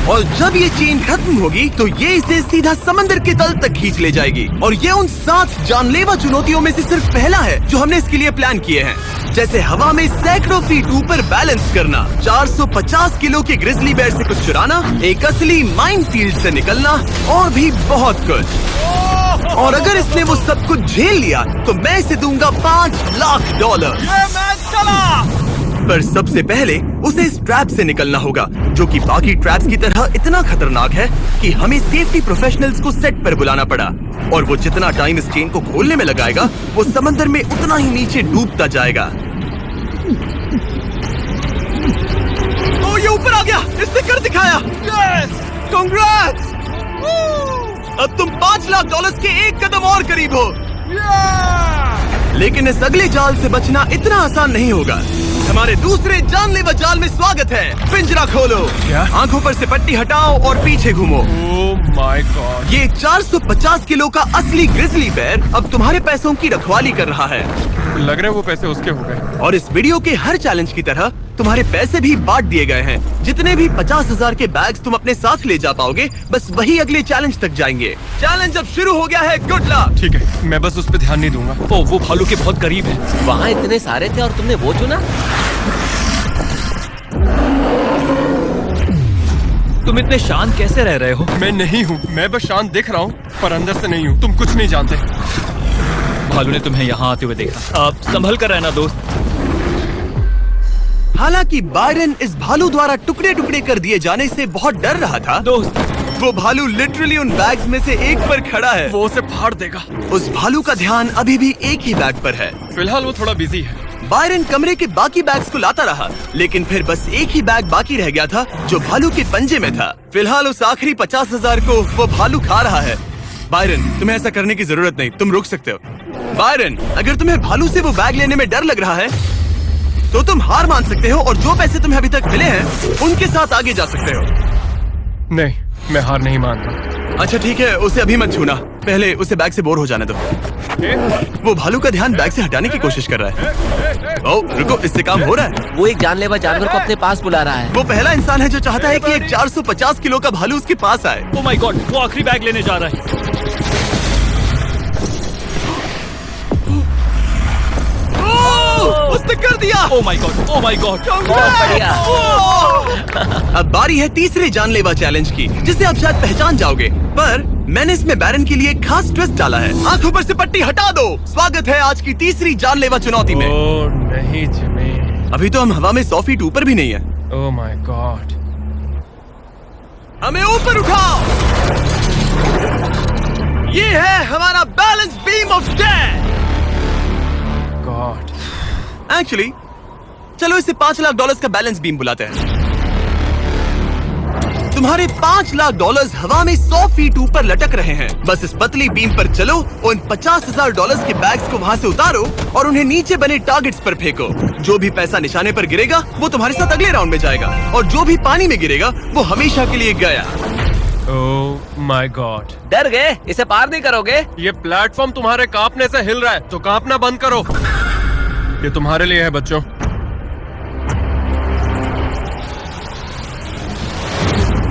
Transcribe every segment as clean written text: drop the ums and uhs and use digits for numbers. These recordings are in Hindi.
और जब ये चेन खत्म होगी तो ये इसे सीधा समंदर के तल तक खींच ले जाएगी। और ये उन 7 जानलेवा चुनौतियों में से सिर्फ पहला है जो हमने इसके लिए प्लान किए हैं, जैसे हवा में सैकड़ों फीट ऊपर बैलेंस करना, 450 किलो के ग्रिजली बेयर से कुछ चुराना, एक असली माइनफील्ड से निकलना और भी बहुत कुछ। और अगर इसने वो सब कुछ झेल लिया तो मैं इसे दूंगा $5 लाख। ये मैच चला। पर सबसे पहले उसे इस ट्रैप से निकलना होगा, जो कि बाकी ट्रैप्स की तरह इतना खतरनाक है कि हमें सेफ्टी प्रोफेशनल्स को सेट पर बुलाना पड़ा। और वो जितना टाइम इस चेन को खोलने में लगाएगा, वो समंदर में उतना ही नीचे डूबता जाएगा। ओ, ये ऊपर आ गया, इसने कर दिखाया। Yes, congrats! अब तुम $5 लाख के एक कदम और करीब हो। लेकिन इस अगले जाल से बचना इतना आसान नहीं होगा। हमारे दूसरे जानलेवा जाल में स्वागत है। पिंजरा खोलो, क्या? आंखों पर से पट्टी हटाओ और पीछे घूमो। Oh my God. ये 450 किलो का असली ग्रिजली बेयर अब तुम्हारे पैसों की रखवाली कर रहा है। लग रहा है वो पैसे उसके हो गए। और इस वीडियो के हर चैलेंज की तरह तुम्हारे पैसे भी बांट दिए गए हैं। जितने भी 50,000 के बैग्स तुम अपने साथ ले जा पाओगे, बस वही अगले चैलेंज तक जाएंगे। चैलेंज अब शुरू हो गया है, गुड लक। ठीक है, मैं बस उस पर ध्यान नहीं दूंगा। ओ, वो भालू के बहुत करीब है। वहाँ इतने सारे थे और तुमने वो चुना। तुम इतने शांत कैसे रह रहे हो? मैं नहीं हूँ, मैं बस शांत दिख रहा हूँ पर अंदर से नहीं हूँ। तुम कुछ नहीं जानते। भालू ने तुम्हें यहाँ आते हुए देखा। अब संभल कर रहना दोस्त। हालांकि बायरन इस भालू द्वारा टुकड़े टुकड़े कर दिए जाने से बहुत डर रहा था। दोस्त, वो भालू लिटरली उन बैग्स में से एक पर खड़ा है। वो उसे फाड़ देगा। उस भालू का ध्यान अभी भी एक ही बैग पर है। फिलहाल वो थोड़ा बिजी है। बायरन कमरे के बाकी बैग्स को लाता रहा, लेकिन फिर बस एक ही बैग बाकी रह गया था जो भालू के पंजे में था। फिलहाल उस आखिरी 50,000 को वो भालू खा रहा है। बायरन, तुम्हें ऐसा करने की जरूरत नहीं, तुम रुक सकते हो। बायरन, अगर तुम्हें भालू से वो बैग लेने में डर लग रहा है तो तुम हार मान सकते हो और जो पैसे तुम्हें अभी तक मिले हैं उनके साथ आगे जा सकते हो। नहीं, मैं हार नहीं मानता। अच्छा ठीक है, उसे अभी मत छूना, पहले उसे बैग से बोर हो जाने दो। वो भालू का ध्यान बैग से हटाने की कोशिश कर रहा है। ओह रुको, इससे काम हो रहा है। वो एक जानलेवा जानवर को अपने पास बुला रहा है। वो पहला इंसान है जो चाहता है कि एक 450 किलो का भालू उसके पास आए। ओ माय गॉड, वो आखिरी बैग लेने जा रहा है। उसने कर दिया। Oh my God, oh my God. बहुत बढ़िया। अब बारी है तीसरे जानलेवा चैलेंज की, जिसे आप शायद पहचान जाओगे, पर मैंने इसमें बैरन के लिए एक खास ट्विस्ट डाला है। आंखों पर से पट्टी हटा दो। स्वागत है आज की तीसरी जानलेवा चुनौती में। ओह नहीं जिमी। अभी तो हम हवा में 100 फीट ऊपर भी नहीं है। Oh my God. हमें ऊपर उठाओ। ये है हमारा balance beam of death. God. Actually चलो इसे $5 लाख का बैलेंस बीम बुलाते हैं। तुम्हारे $5 लाख हवा में 100 फीट ऊपर लटक रहे हैं। बस इस पतली बीम पर चलो, उन $50,000 के बैग्स को वहाँ से उतारो और उन्हें नीचे बने टारगेट्स पर फेंको। जो भी पैसा निशाने पर गिरेगा वो तुम्हारे साथ अगले राउंड में जाएगा, और जो भी पानी में गिरेगा वो हमेशा के लिए गया। Oh my God. डर गए? इसे पार नहीं करोगे। ये प्लेटफॉर्म तुम्हारे कांपने से हिल रहा है, तो कांपना बंद करो। ये तुम्हारे लिए है बच्चों।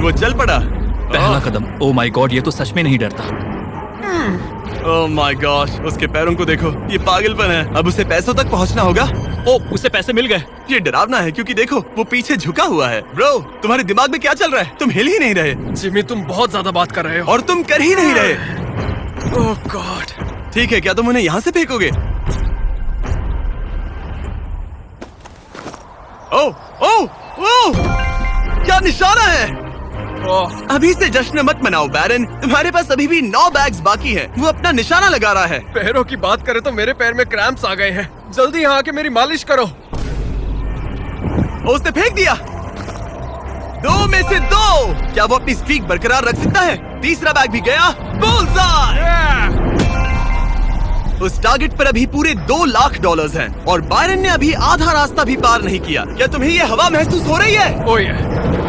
वो चल पड़ा। पहला कदम। ओ माय गॉड, ये तो सच में नहीं डरता। ओह माय गॉश, उसके पैरों को देखो, ये पागलपन है। अब उसे पैसों तक पहुंचना होगा। ओ, उसे पैसे मिल गए। ये डरावना है क्योंकि देखो वो पीछे झुका हुआ है। ब्रो, तुम्हारे दिमाग में क्या चल रहा है? तुम हिल ही नहीं रहे जिमी, तुम बहुत ज्यादा बात कर रहे हो। और तुम कर ही नहीं रहे। ओह गॉड। ठीक है, क्या तुम उन्हें यहाँ से फेंकोगे? ओह ओह ओह, क्या निशाना है? अभी से जश्न मत मनाओ बैरन, तुम्हारे पास अभी भी 9 बैग्स बाकी हैं। वो अपना निशाना लगा रहा है। पैरों की बात करें तो मेरे पैर में क्रैम्प्स आ गए हैं। जल्दी यहाँ आके मेरी मालिश करो। उसने फेंक दिया। 2 में से 2। क्या वो अपनी स्ट्रीक बरकरार रख सकता है? तीसरा बैग भी गया। बुल्सआई! उस टारगेट पर अभी पूरे $2 लाख हैं और बायरन ने अभी आधा रास्ता भी पार नहीं किया। क्या तुम्हें ये हवा महसूस हो रही है? ओह ये।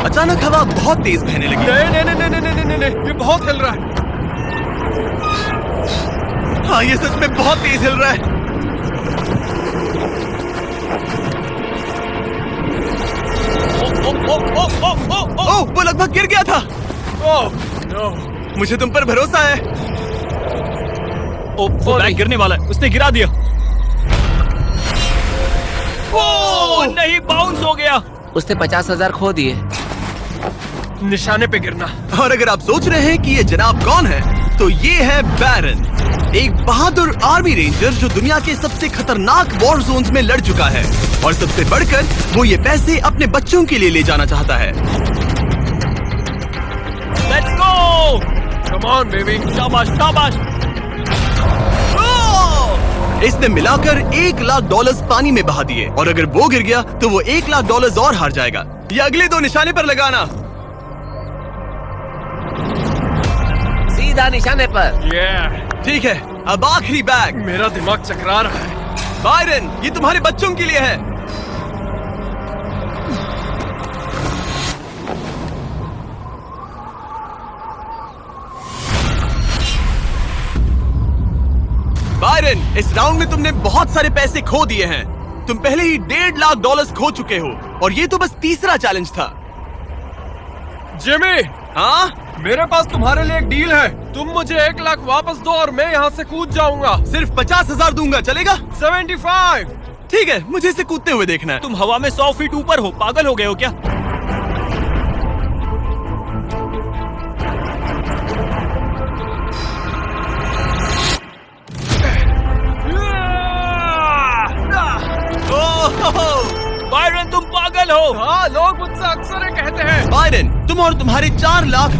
अचानक हवा बहुत तेज बहने लगी। नहीं नहीं नहीं नहीं नहीं नहीं नहीं, ये बहुत हिल रहा है। हाँ, ये सच में बहुत तेज हिल रहा है। ओह, वो लगभग गिर गया था। मुझे तुम पर भरोसा है। वो बैग गिरने वाला है, उसने गिरा दिया। ओह नहीं, बाउंस हो गया। उसने 50,000 खो दिए। निशाने पे गिरना। और अगर आप सोच रहे हैं कि ये जनाब कौन है, तो ये है बैरन, एक बहादुर आर्मी रेंजर जो दुनिया के सबसे खतरनाक वॉर जोन्स में लड़ चुका है। और सबसे बढ़कर वो ये पैसे अपने बच्चों के लिए ले जाना चाहता है। Let's go. Come on baby. शाबाश शाबाश। इसने मिलाकर $1,00,000 पानी में बहा दिए, और अगर वो गिर गया तो वो $1,00,000 और हार जाएगा। ये अगले 2 निशाने पर लगाना। सीधा निशाने पर। ठीक है, अब आखिरी बैग। मेरा दिमाग चकरा रहा है। बायरन, ये तुम्हारे बच्चों के लिए है। बायरन, इस राउंड में तुमने बहुत सारे पैसे खो दिए हैं। तुम पहले ही $1,50,000 खो चुके हो, और ये तो बस तीसरा चैलेंज था। जिमी, हाँ, मेरे पास तुम्हारे लिए एक डील है। तुम मुझे 1,00,000 वापस दो और मैं यहाँ से कूद जाऊंगा। सिर्फ 50,000 दूंगा, चलेगा? 75। ठीक है, मुझे इसे कूदते हुए देखना है। तुम हवा में 100 फीट ऊपर हो, पागल हो गए हो क्या? बायरन तुम पागल हो। हाँ, लोग मुझसे अक्सर ये कहते हैं। बायरन, तुम और तुम्हारे 4 लाख